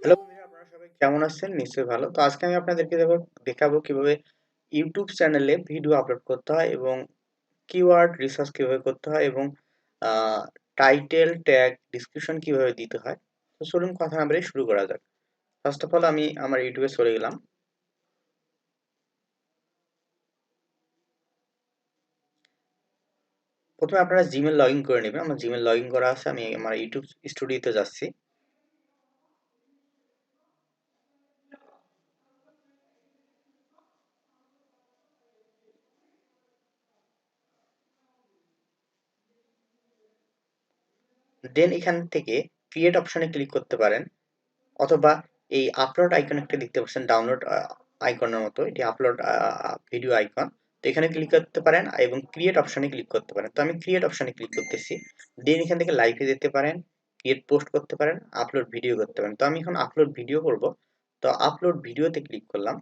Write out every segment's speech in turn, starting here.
Hello বন্ধুরা, আপনারা সবাই কেমন আছেন? নিশ্চয়ই ভালো। তো আজকে আমি আপনাদেরকে দেখাবো কিভাবে ইউটিউব চ্যানেলে ভিডিও আপলোড করতে হয় এবং কিওয়ার্ড রিসার্চ কিভাবে করতে হয় এবং টাইটেল, ট্যাগ, ডিসক্রিপশন কিভাবে দিতে হয়। তো চলুন কথা না বাড়িয়ে শুরু করা যাক। ফার্স্ট অফ অল আমি আমার ইউটিউবে চলে গেলাম। প্রথমে আপনারা জিমেল লগ ইন করে নেবেন। আমার জিমেল লগ ইন করা আছে। আমি আমার ইউটিউব স্টুডিওতে যাচ্ছি। দেন এখান থেকে ক্রিয়েট অপশনে ক্লিক করতে পারেন, অথবা এই আপলোড আইকন একটা দেখতে পাচ্ছেন ডাউনলোড আইকনের মতো, এটি আপলোড ভিডিও আইকন। তো এখানে ক্লিক করতে পারেন এবং ক্রিয়েট অপশনে ক্লিক করতে পারেন। তো আমি ক্রিয়েট অপশনে ক্লিক করতেছি। দেন এখান থেকে লাইভে যেতে পারেন, ক্রিয়েট পোস্ট করতে পারেন, আপলোড ভিডিও করতে পারেন। তো আমি এখন আপলোড ভিডিও করব। তো আপলোড ভিডিওতে ক্লিক করলাম।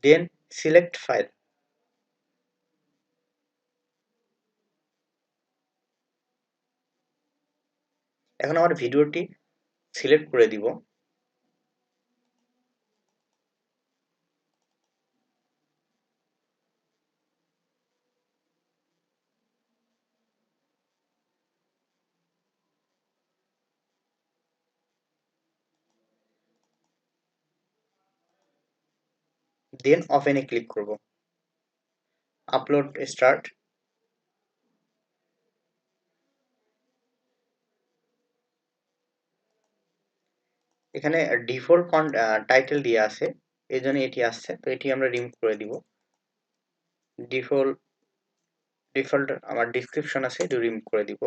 Then select file. এখন আমার ভিডিওটি সিলেক্ট করে দিব। দেন ওপেনে ক্লিক করব। Upload start. এখানে ডিফল্ট টাইটেল দিয়ে আছে, এই জন্য এটি আসছে। তো এটি আমরা রিমুভ করে দিব। ডিফল্ট ডিফল্ট আমার ডিসক্রিপশন আছে, এটি রিমুভ করে দিব।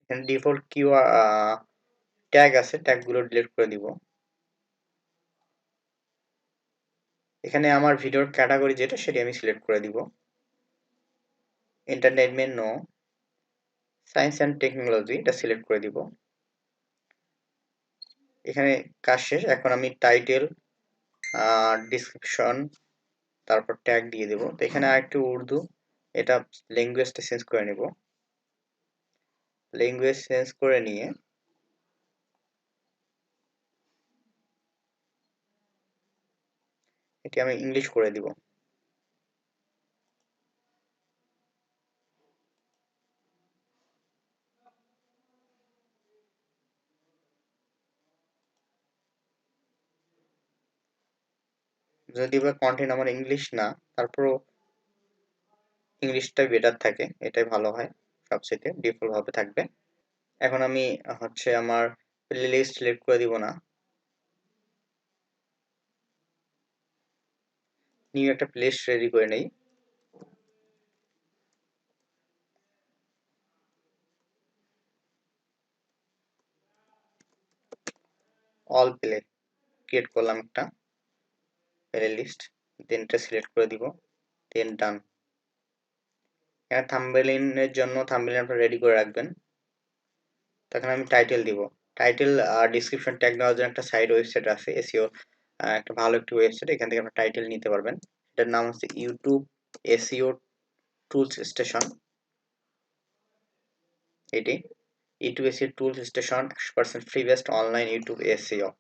এখানে ডিফল্ট কিউ ট্যাগ আছে, ট্যাগ গুলো ডিলিট করে দিব। এখানে আমার ভিডিওর ক্যাটাগরি যেটা সেটি আমি সিলেক্ট করে দিব। Entertainment no, science and technology এটা সিলেক্ট করে দিব। এখানে কাজ শেষ। এখন আমি টাইটেল, ডিসক্রিপশন, তারপর ট্যাগ দিয়ে দেব। তো এখানে আরেকটু উর্দু, এটা ল্যাঙ্গুয়েজটা চেঞ্জ করে নেব। ল্যাঙ্গুয়েজ চেঞ্জ করে নিয়ে এটি আমি ইংলিশ করে দিব। যদি বা কন্টেন্ট আমার ইংলিশ না, তারপরও ইংলিশটাই বেটার থাকে, এটাই ভালো হয়, সবচেয়ে ডিফল্ট ভাবে থাকবে। এখন আমি আমার প্লেলিস্ট সিলেক্ট করে দিব না, নিউ একটা প্লেলিস্ট রেডি করে নেই। অল প্লে ক্রিয়েট করলাম একটা প্লেলিস্ট। দেন এটা সিলেক্ট করে দিব। দেন ডান। এখানে থাম্বনেইলের জন্য থাম্বনেইল আপনারা রেডি করে রাখবেন। তখন আমি টাইটেল দিব। টাইটেল আর ডিসক্রিপশন ট্যাগ দেওয়ার জন্য একটা সাইট ওয়েবসাইট আছে, এসইও, একটা ভালো একটি ওয়েবসাইট। এখান থেকে আপনারা টাইটেল নিতে পারবেন। এটার নাম হচ্ছে ইউটিউব এসইও টুলস স্টেশন। এটি YouTube SEO tools station 100% free best online YouTube SEO.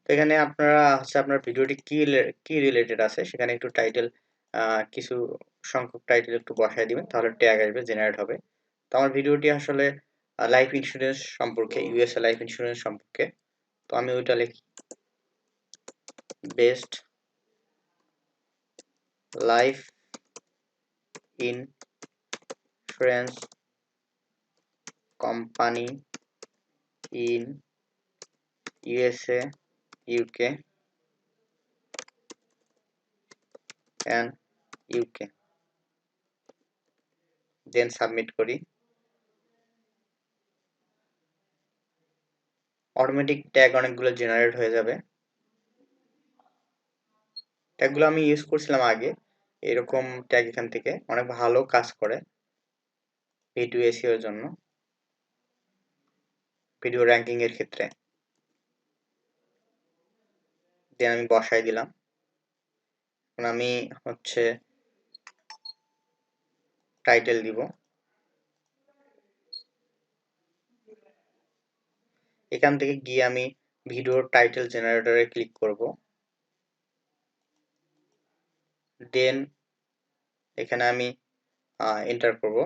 তো এখানে আপনারা আপনার ভিডিওটি কি রিলেটেড আছে সেখানে একটু টাইটেল, কিছু সংখ্যক টাইটেল একটু বসায় দিবেন, তাহলে ট্যাগ আসবে, জেনারেট হবে। তো আমার ভিডিওটি আসলে লাইফ ইন্স্যুরেন্স সম্পর্কে, ইউএসএ লাইফ ইন্স্যুরেন্স সম্পর্কে। তো আমি ওইটা লিখি, best life insurance company in USA, UK and UK. Then submit করি। অটোমেটিক ট্যাগ অনেকগুলো জেনারেট হয়ে যাবে। ট্যাগগুলো আমি ইউজ করছিলাম আগে, এরকম ট্যাগ এখান থেকে অনেক ভালো কাজ করে। ভিডিও এসইও এর জন্য, ভিডিও র্যাঙ্কিং এর ক্ষেত্রে। দেন আমি বসাই দিলাম। এখন আমি হচ্ছে টাইটেল দিব। এখান থেকে গিয়ে আমি ভিডিওর টাইটেল জেনারেটরে ক্লিক করব। দেন এখানে আমি এন্টার করব।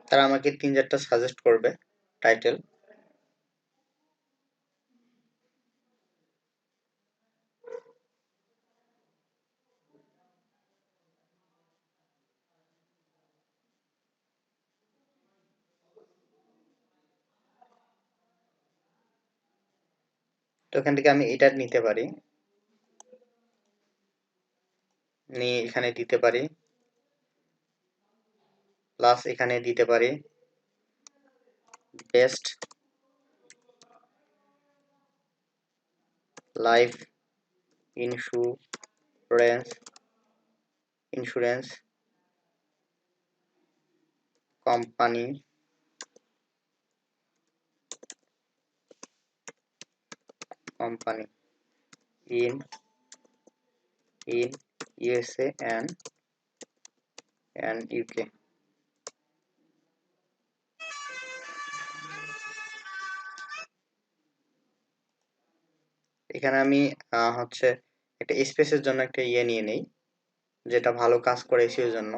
তারা আমাকে 3-4টা সাজেস্ট করবে টাইটেল। তো এখান থেকে আমি এটা নিতে পারি, নিয়ে এখানে দিতে পারি, প্লাস এখানে দিতে পারি best life insurance company in USA and UK। এখানে আমি হচ্ছে একটা স্পেসের জন্য একটা নিয়ে নেই, যেটা ভালো কাজ করে এসিওর জন্য।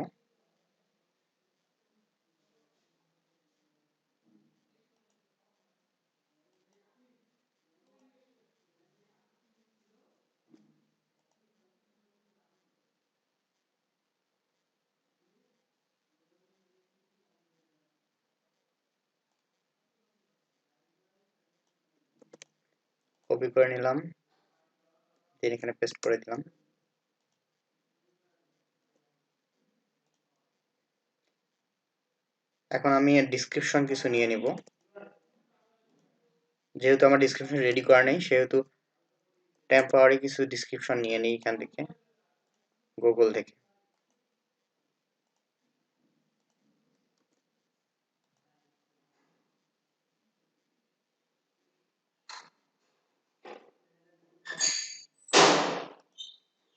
কপি করে নিলাম, দেন এখানে পেস্ট করে দিলাম। এখন আমি ডিসক্রিপশন কিছু নিয়ে নিব। যেহেতু আমার ডিসক্রিপশন রেডি করা নেই, সেহেতু টেম্পোরারি কিছু ডিসক্রিপশন নিয়ে নিই এখান থেকে, গুগল থেকে।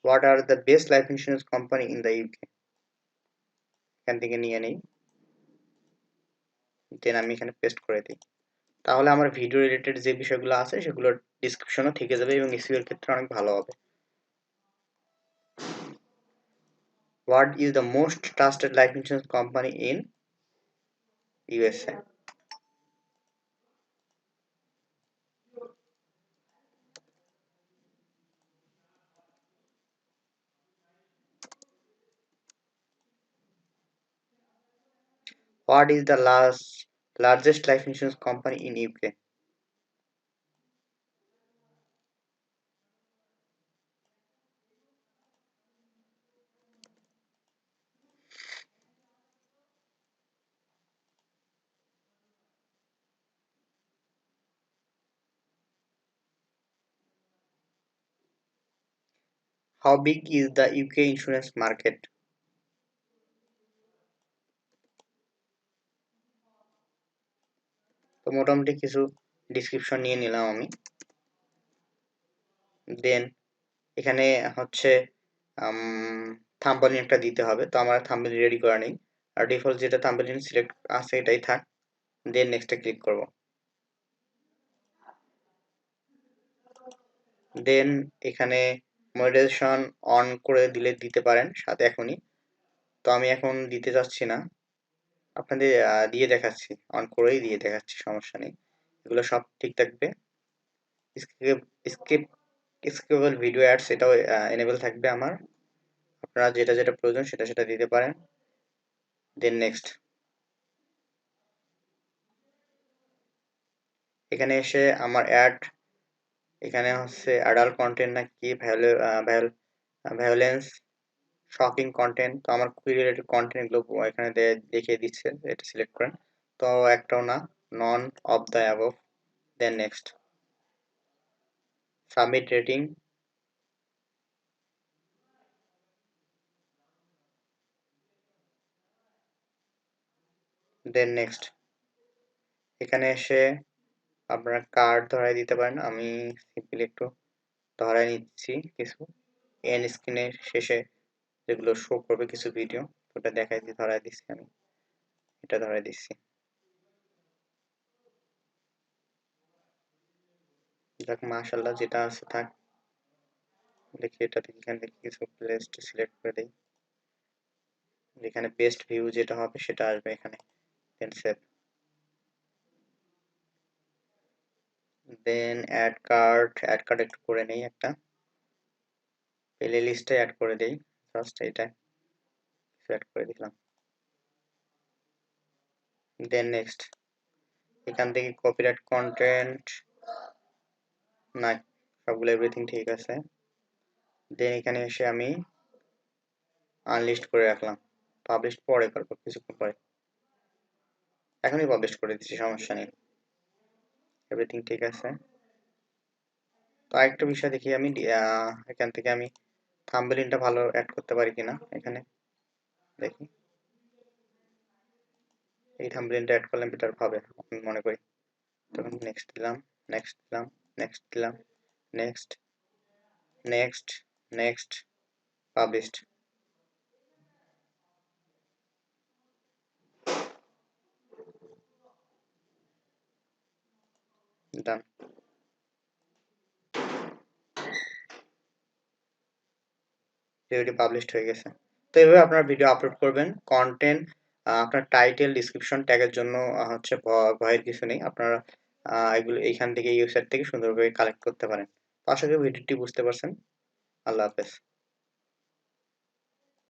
What are the best life insurance company in the UK, এখান থেকে নিয়ে নেই, দেন আমি এখানে পেস্ট করে দিই। তাহলে আমার ভিডিও রিলেটেড যে বিষয়গুলো আছে সেগুলো ডিসক্রিপশনও থেকে যাবে এবং এসইও এর ক্ষেত্রে অনেক ভালো হবে। What is the most trusted life insurance company in USA? What is the largest life insurance company in UK? How big is the UK insurance market? তো মোটামুটি কিছু ডিসক্রিপশন নিয়ে নিলাম আমি। দেন এখানে হচ্ছে থাম্বনেল একটা দিতে হবে, তো আমার থাম্বনেল রেডি করা নেই, আর ডিফল্ট যেটা থাম্বনেল সিলেক্ট আছে এটাই থাক। দেন নেক্সটে ক্লিক করব। দেন এখানে মনিটাইজেশন অন করে দিলে দিতে পারেন সাথে এখনই, তো আমি এখন দিতে যাচ্ছি না, আপনাদের দিয়ে দেখাচ্ছি, অন করেই দিয়ে দেখাচ্ছি, সমস্যা নেই, এগুলো সব ঠিক থাকবে। স্কিপ স্কিপেবল ভিডিও অ্যাডস এটাও এনেবল থাকবে আমার, আপনারা যেটা যেটা প্রয়োজন সেটা সেটা দিতে পারেন। দেন নেক্সট, এখানে এসে আমার অ্যাড, এখানে হচ্ছে অ্যাডাল্ট কন্টেন্ট না কি ভায়োলেন্স শকিং কন্টেন্ট, তো আমার কুই রিলেটেড কন্টেন্ট এগুলো এখানে দেখিয়ে দিচ্ছে, এটা সিলেক্ট করেন। তো তো একটাও না, none of the above. Then next, submit rating, then next. এখানে এসে আপনারা কার্ড ধরাই দিতে পারেন। আমি সিম্পলি একটু ধরাই নিচ্ছি কিছু, এন্ড স্ক্রিনের শেষে যেগুলো শো করবে কিছু ভিডিও, ওটা দেখাই দিয়ে ধরাই দিচ্ছি। আমি এটা ধরাই দিচ্ছি। দেখ মাশাআল্লাহ, যেটা আছে থাক। দেখি এটা থেকে এখান থেকে কিছু প্লেসটা সিলেক্ট করে দেই, যেখানে বেস্ট ভিউ যেটা হবে সেটা আসবে এখানে। দেন সেভ, দেন অ্যাড কার্ড একটু করে নেই, একটা প্লে লিস্টে অ্যাড করে দেই। ফার্স্ট এটা অ্যাড করে দিলাম। দেন নেক্সট, এখান থেকে কপিরাইট কন্টেন্ট না, সবগুলো এভরিথিং ঠিক আছে। দেন এখানে এসে আমি আনলিস্ট করে রাখলাম, পাবলিশ পরে করবো কিছুক্ষণ পরে, এখনই পাবলিশ করে দিচ্ছি, সমস্যা নেই, এভরিথিং ঠিক আছে। তো আরেকটা বিষয় দেখি আমি, এখান থেকে আমি থাম্বনেইলটা ভালো অ্যাড করতে পারি কিনা। এখানে দেখি, এই থাম্বনেইলটা অ্যাড করলে বেটার হবে আমি মনে করি। তখন নেক্সট দিলাম, নেক্সট দিলাম, নেক্সট দিলাম, নেক্সট, নেক্সট, নেক্সট, পাবলিশড, ডান। ভিডিওটি পাবলিশড হয়ে গেছে। তো এইভাবে আপনারা ভিডিও আপলোড করবেন। কন্টেন্ট, আপনার টাইটেল, ডিসক্রিপশন, ট্যাগের জন্য হচ্ছে ভয়ের কিছু নেই। আপনারা এগুলো এইখান থেকে, এই ওয়েবসাইট থেকে সুন্দরভাবে কালেক্ট করতে পারেন। তো আশা করি ভিডিওটি বুঝতে পারছেন। আল্লাহ হাফেজ।